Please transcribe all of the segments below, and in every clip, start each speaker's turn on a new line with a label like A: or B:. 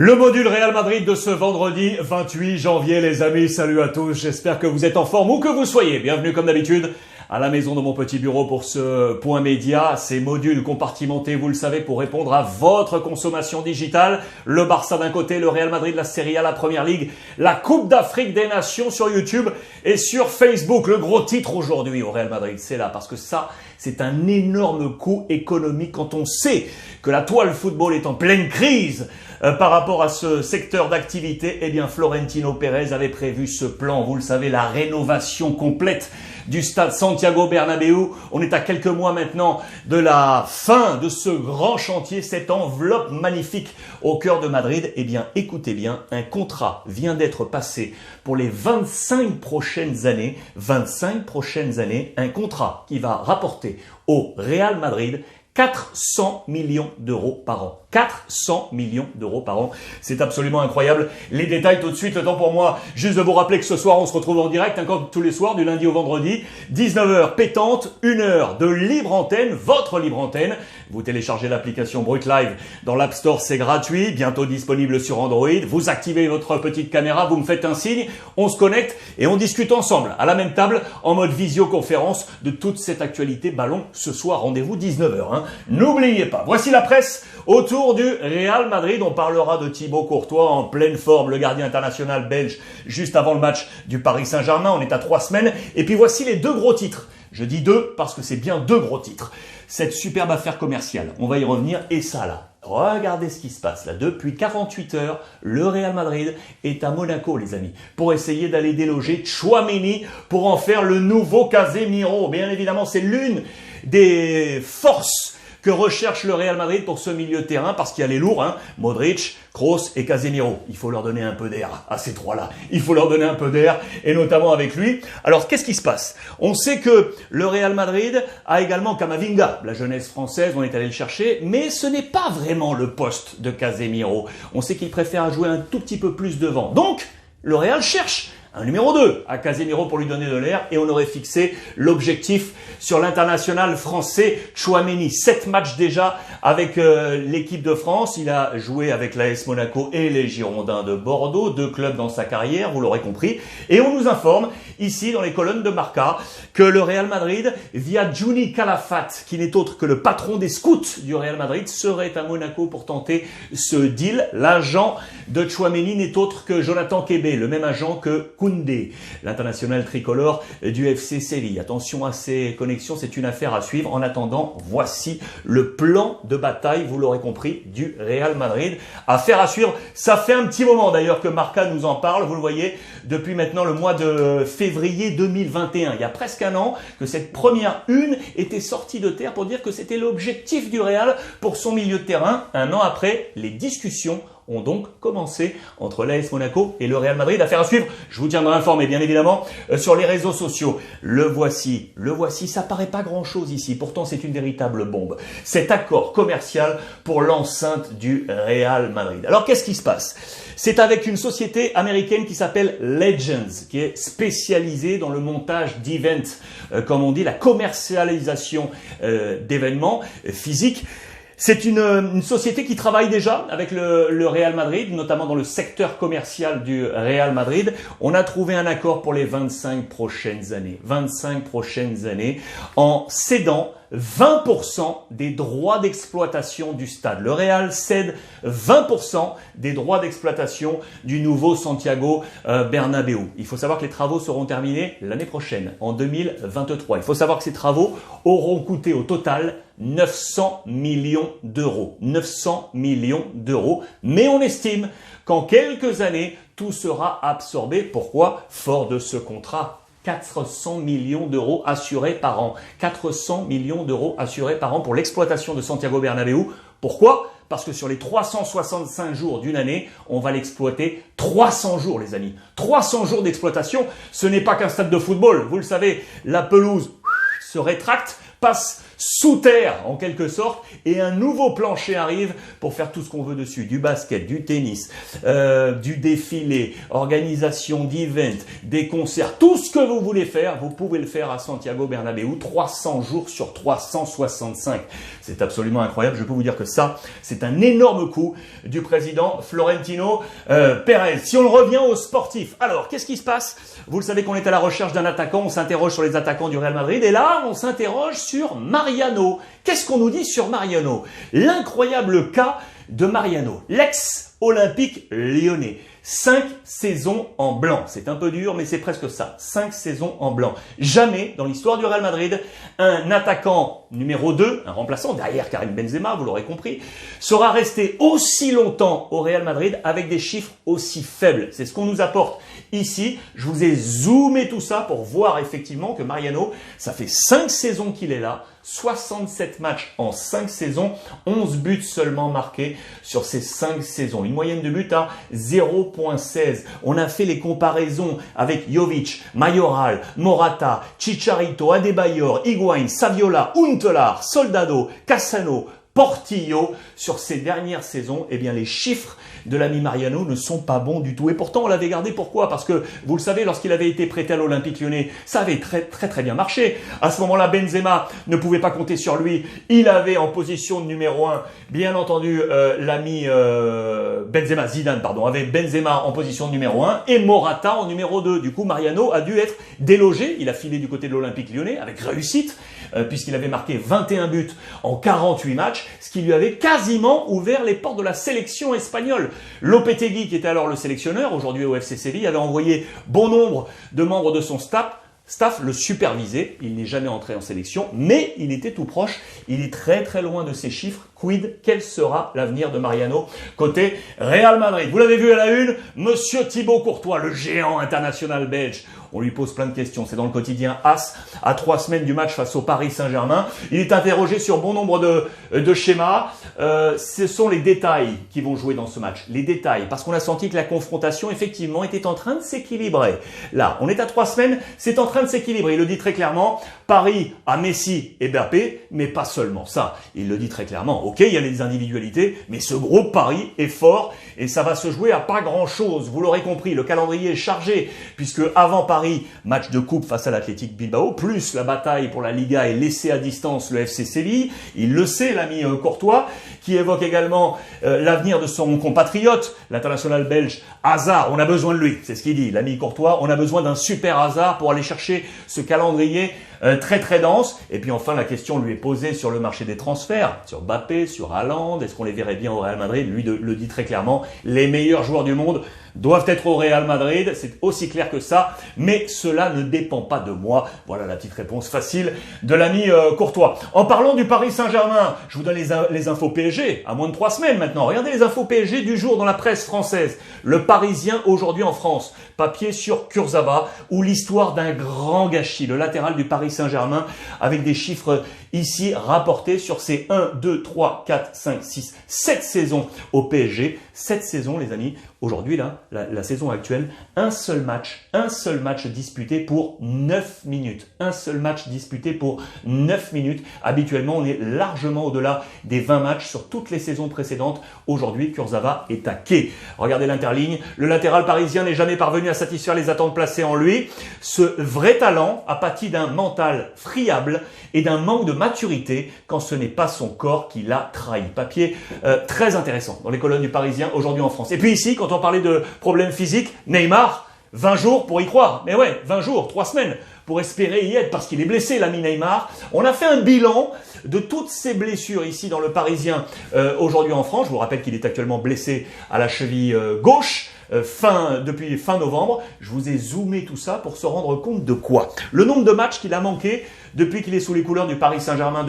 A: Le module Real Madrid de ce vendredi 28 janvier, les amis, salut à tous, j'espère que vous êtes en forme où que vous soyez. Bienvenue comme d'habitude à la maison de mon petit bureau pour ce point média, ces modules compartimentés, vous le savez, pour répondre à votre consommation digitale. Le Barça d'un côté, le Real Madrid, la Serie A, la Première Ligue, la Coupe d'Afrique des Nations sur YouTube et sur Facebook. Le gros titre aujourd'hui au Real Madrid, c'est là, parce que ça, c'est un énorme coût économique quand on sait que la toile football est en pleine crise. Par rapport à ce secteur d'activité, eh bien Florentino Pérez avait prévu ce plan, vous le savez, la rénovation complète du stade Santiago Bernabéu. On est à quelques mois maintenant de la fin de ce grand chantier, cette enveloppe magnifique au cœur de Madrid. Eh bien, écoutez bien, un contrat vient d'être passé pour les 25 prochaines années. 25 prochaines années, un contrat qui va rapporter au Real Madrid 400 millions d'euros par an. 400 millions d'euros par an. C'est absolument incroyable. Les détails tout de suite. Le temps pour moi juste de vous rappeler que ce soir, on se retrouve en direct, comme tous les soirs, du lundi au vendredi. 19h pétante, 1 heure de libre antenne, votre libre antenne. Vous téléchargez l'application Brut Live dans l'App Store, c'est gratuit. Bientôt disponible sur Android. Vous activez votre petite caméra, vous me faites un signe, on se connecte et on discute ensemble à la même table en mode visioconférence de toute cette actualité ballon ce soir. Rendez-vous 19h. N'oubliez pas. Voici la presse autour du Real Madrid. On parlera de Thibaut Courtois en pleine forme, le gardien international belge, juste avant le match du Paris Saint-Germain. On est à 3 semaines. Et puis voici les 2 gros titres. Je dis 2 parce que c'est bien 2 gros titres. Cette superbe affaire commerciale, on va y revenir. Et ça là, regardez ce qui se passe là. Depuis 48 heures, le Real Madrid est à Monaco, les amis, pour essayer d'aller déloger Tchouaméni pour en faire le nouveau Casemiro. Bien évidemment, c'est l'une des forces que recherche le Real Madrid pour ce milieu de terrain, parce qu'il y a les lourds, Modric, Kroos et Casemiro. Il faut leur donner un peu d'air à ces trois-là. Il faut leur donner un peu d'air, et notamment avec lui. Alors, qu'est-ce qui se passe? On sait que le Real Madrid a également Camavinga, la jeunesse française, on est allé le chercher, mais ce n'est pas vraiment le poste de Casemiro. On sait qu'il préfère jouer un tout petit peu plus devant. Donc, le Real cherche un numéro 2 à Casemiro pour lui donner de l'air, et on aurait fixé l'objectif sur l'international français Tchouaméni. 7 matchs déjà avec l'équipe de France. Il a joué avec l'AS Monaco et les Girondins de Bordeaux, 2 clubs dans sa carrière, vous l'aurez compris. Et on nous informe ici dans les colonnes de Marca que le Real Madrid, via Juni Calafat, qui n'est autre que le patron des scouts du Real Madrid, serait à Monaco pour tenter ce deal. L'agent de Tchouaméni n'est autre que Jonathan Kébé, le même agent que Koundé, l'international tricolore du FC Séville. Attention à ces connexions, c'est une affaire à suivre. En attendant, voici le plan de bataille, vous l'aurez compris, du Real Madrid. Affaire à suivre, ça fait un petit moment d'ailleurs que Marca nous en parle, vous le voyez, depuis maintenant le mois de février 2021. Il y a presque un an que cette première une était sortie de terre pour dire que c'était l'objectif du Real pour son milieu de terrain. Un an après, les discussions ont donc commencé entre l'AS Monaco et le Real Madrid. Affaire à suivre, je vous tiendrai informé bien évidemment sur les réseaux sociaux. Le voici, ça paraît pas grand chose ici, pourtant c'est une véritable bombe. Cet accord commercial pour l'enceinte du Real Madrid. Alors qu'est-ce qui se passe? C'est avec une société américaine qui s'appelle Legends, qui est spécialisée dans le montage d'events, comme on dit, la commercialisation d'événements physiques. C'est une société qui travaille déjà avec le Real Madrid, notamment dans le secteur commercial du Real Madrid. On a trouvé un accord pour les 25 prochaines années. 25 prochaines années en cédant 20% des droits d'exploitation du stade. Le Real cède 20% des droits d'exploitation du nouveau Santiago Bernabéu. Il faut savoir que les travaux seront terminés l'année prochaine, en 2023. Il faut savoir que ces travaux auront coûté au total 900 millions d'euros. 900 millions d'euros. Mais on estime qu'en quelques années, tout sera absorbé. Pourquoi? Fort de ce contrat. 400 millions d'euros assurés par an. 400 millions d'euros assurés par an pour l'exploitation de Santiago Bernabéu. Pourquoi? Parce que sur les 365 jours d'une année, on va l'exploiter 300 jours, les amis. 300 jours d'exploitation, ce n'est pas qu'un stade de football. Vous le savez, la pelouse se rétracte, passe sous terre en quelque sorte, et un nouveau plancher arrive pour faire tout ce qu'on veut dessus, du basket, du tennis, du défilé, organisation d'events, des concerts, tout ce que vous voulez faire, vous pouvez le faire à Santiago Bernabéu, 300 jours sur 365. C'est absolument incroyable, je peux vous dire que ça, c'est un énorme coup du président Florentino Pérez. Si on revient aux sportifs, alors qu'est-ce qui se passe? Vous le savez qu'on est à la recherche d'un attaquant, on s'interroge sur les attaquants du Real Madrid, et là, on s'interroge sur Mariano. Qu'est-ce qu'on nous dit sur Mariano? L'incroyable cas de Mariano, l'ex-olympique lyonnais. 5 saisons en blanc. C'est un peu dur, mais c'est presque ça. 5 saisons en blanc. Jamais, dans l'histoire du Real Madrid, un attaquant numéro 2, un remplaçant, derrière Karim Benzema, vous l'aurez compris, sera resté aussi longtemps au Real Madrid avec des chiffres aussi faibles. C'est ce qu'on nous apporte ici. Je vous ai zoomé tout ça pour voir effectivement que Mariano, ça fait 5 saisons qu'il est là, 67 matchs en 5 saisons, 11 buts seulement marqués sur ces 5 saisons. Une moyenne de buts à 0,16. On a fait les comparaisons avec Jovic, Mayoral, Morata, Chicharito, Adebayor, Higuaín, Saviola, Huntelaar, Soldado, Cassano, Portillo. Sur ces dernières saisons, eh bien, les chiffres de l'ami Mariano ne sont pas bons du tout. Et pourtant, on l'avait gardé. Pourquoi? Parce que, vous le savez, lorsqu'il avait été prêté à l'Olympique Lyonnais, ça avait très bien marché. À ce moment-là, Benzema ne pouvait pas compter sur lui. Il avait en position de numéro 1, bien entendu, l'ami Zidane, avait Benzema en position de numéro 1 et Morata en numéro 2. Du coup, Mariano a dû être délogé. Il a filé du côté de l'Olympique Lyonnais avec réussite, puisqu'il avait marqué 21 buts en 48 matchs, ce qui lui avait quasiment ouvert les portes de la sélection espagnole. Lopetegui, qui était alors le sélectionneur, aujourd'hui au FC Séville, avait envoyé bon nombre de membres de son staff le superviser. Il n'est jamais entré en sélection, mais il était tout proche. Il est très loin de ces chiffres. Quid? Quel sera l'avenir de Mariano côté Real Madrid? Vous l'avez vu à la une, Monsieur Thibaut Courtois, le géant international belge. On lui pose plein de questions. C'est dans le quotidien AS, à 3 semaines du match face au Paris Saint-Germain. Il est interrogé sur bon nombre de schémas. Ce sont les détails qui vont jouer dans ce match. Les détails. Parce qu'on a senti que la confrontation, effectivement, était en train de s'équilibrer. Là, on est à 3 semaines, c'est en train de s'équilibrer. Il le dit très clairement. Paris a Messi et Mbappé, mais pas seulement ça. Il le dit très clairement. Ok, il y a les individualités, mais ce groupe Paris est fort et ça va se jouer à pas grand-chose. Vous l'aurez compris, le calendrier est chargé, puisque avant Paris, match de coupe face à l'Athletic Bilbao, plus la bataille pour la Liga et laisser à distance le FC Séville. Il le sait, l'ami Courtois, qui évoque également l'avenir de son compatriote, l'international belge Hazard. On a besoin de lui, c'est ce qu'il dit, l'ami Courtois. On a besoin d'un super Hazard pour aller chercher ce calendrier très dense. Et puis enfin, la question lui est posée sur le marché des transferts, sur Mbappé, sur Haaland. Est-ce qu'on les verrait bien au Real Madrid? Lui le dit très clairement. Les meilleurs joueurs du monde doivent être au Real Madrid. C'est aussi clair que ça. Mais cela ne dépend pas de moi. Voilà la petite réponse facile de l'ami Courtois. En parlant du Paris Saint-Germain, je vous donne les infos PSG à moins de 3 semaines maintenant. Regardez les infos PSG du jour dans la presse française. Le Parisien aujourd'hui en France. Papier sur Kurzawa, où l'histoire d'un grand gâchis. Le latéral du Paris Saint-Germain avec des chiffres ici rapportés sur ses 1, 2, 3, 4, 5, 6, 7 saisons au PSG. 7 saisons, les amis. Aujourd'hui, là, la saison actuelle, un seul match disputé pour 9 minutes. Un seul match disputé pour 9 minutes. Habituellement, on est largement au-delà des 20 matchs sur toutes les saisons précédentes. Aujourd'hui, Kurzawa est à quai. Regardez l'interligne. Le latéral parisien n'est jamais parvenu à satisfaire les attentes placées en lui. Ce vrai talent a pâti d'un mental friable et d'un manque de maturité quand ce n'est pas son corps qui l'a trahi. Papier très intéressant dans les colonnes du Parisien aujourd'hui en France. Et puis ici, quand on parlait de problèmes physiques, Neymar, 20 jours pour y croire. Mais ouais, 20 jours, 3 semaines pour espérer y être parce qu'il est blessé, l'ami Neymar. On a fait un bilan de toutes ces blessures ici dans le Parisien aujourd'hui en France. Je vous rappelle qu'il est actuellement blessé à la cheville gauche. Depuis fin novembre, je vous ai zoomé tout ça pour se rendre compte de quoi? Le nombre de matchs qu'il a manqué depuis qu'il est sous les couleurs du Paris Saint-Germain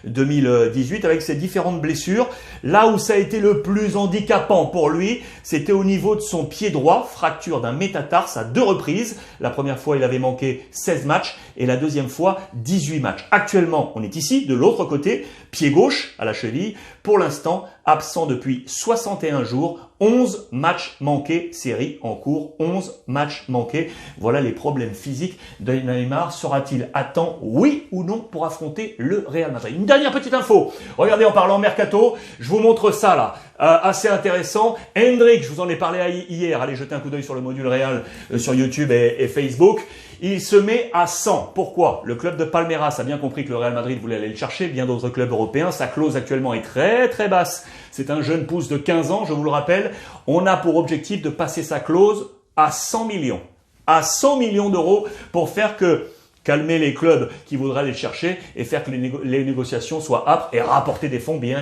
A: 2017-2018 avec ses différentes blessures. Là où ça a été le plus handicapant pour lui, c'était au niveau de son pied droit, fracture d'un métatarse à 2 reprises. La première fois, il avait manqué 16 matchs et la deuxième fois, 18 matchs. Actuellement, on est ici, de l'autre côté, pied gauche à la cheville. Pour l'instant, absent depuis 61 jours, 11 matchs manqués, série en cours, 11 matchs manqués. Voilà les problèmes physiques de Neymar. Sera-t-il à temps maintenant, oui ou non, pour affronter le Real Madrid. Une dernière petite info. Regardez, en parlant mercato, je vous montre ça là. Assez intéressant. Hendrik, je vous en ai parlé hier. Allez jeter un coup d'œil sur le module Real sur YouTube et Facebook. Il se met à 100. Pourquoi? Le club de Palmeiras a bien compris que le Real Madrid voulait aller le chercher. Bien d'autres clubs européens. Sa clause actuellement est très très basse. C'est un jeune pousse de 15 ans, je vous le rappelle. On a pour objectif de passer sa clause à 100 millions. À 100 millions d'euros pour faire que calmer les clubs qui voudraient aller le chercher et faire que les négociations soient âpres et rapporter des fonds bien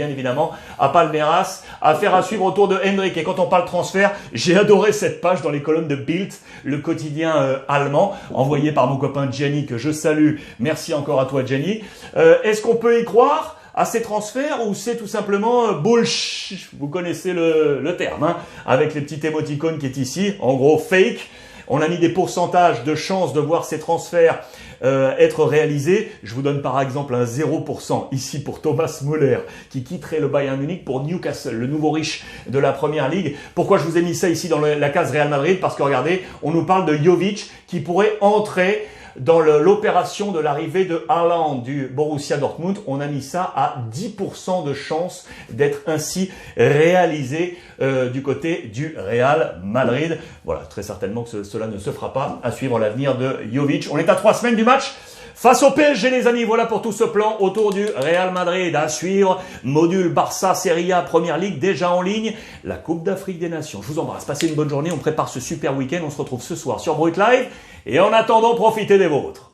A: évidemment à Palmeiras. Affaire à suivre autour de Hendrik. Et quand on parle transfert, j'ai adoré cette page dans les colonnes de Bild, le quotidien allemand, envoyé par mon copain Gianni que je salue. Merci encore à toi Gianni. Est-ce qu'on peut y croire à ces transferts ou c'est tout simplement bullshit? Vous connaissez le terme, hein, avec les petits émoticônes qui est ici, en gros fake. On a mis des pourcentages de chances de voir ces transferts être réalisés. Je vous donne par exemple un 0% ici pour Thomas Müller qui quitterait le Bayern Munich pour Newcastle, le nouveau riche de la Première Ligue. Pourquoi je vous ai mis ça ici dans la case Real Madrid? Parce que regardez, on nous parle de Jovic qui pourrait entrer dans l'opération de l'arrivée de Haaland du Borussia Dortmund. On a mis ça à 10% de chance d'être ainsi réalisé du côté du Real Madrid. Voilà, très certainement que cela ne se fera pas. À suivre l'avenir de Jovic. On est à 3 semaines du match face au PSG, les amis. Voilà pour tout ce plan autour du Real Madrid. À suivre, module Barça, Serie A, Première Ligue déjà en ligne. La Coupe d'Afrique des Nations. Je vous embrasse. Passez une bonne journée. On prépare ce super week-end. On se retrouve ce soir sur Brut Live. Et en attendant, profitez des vôtres.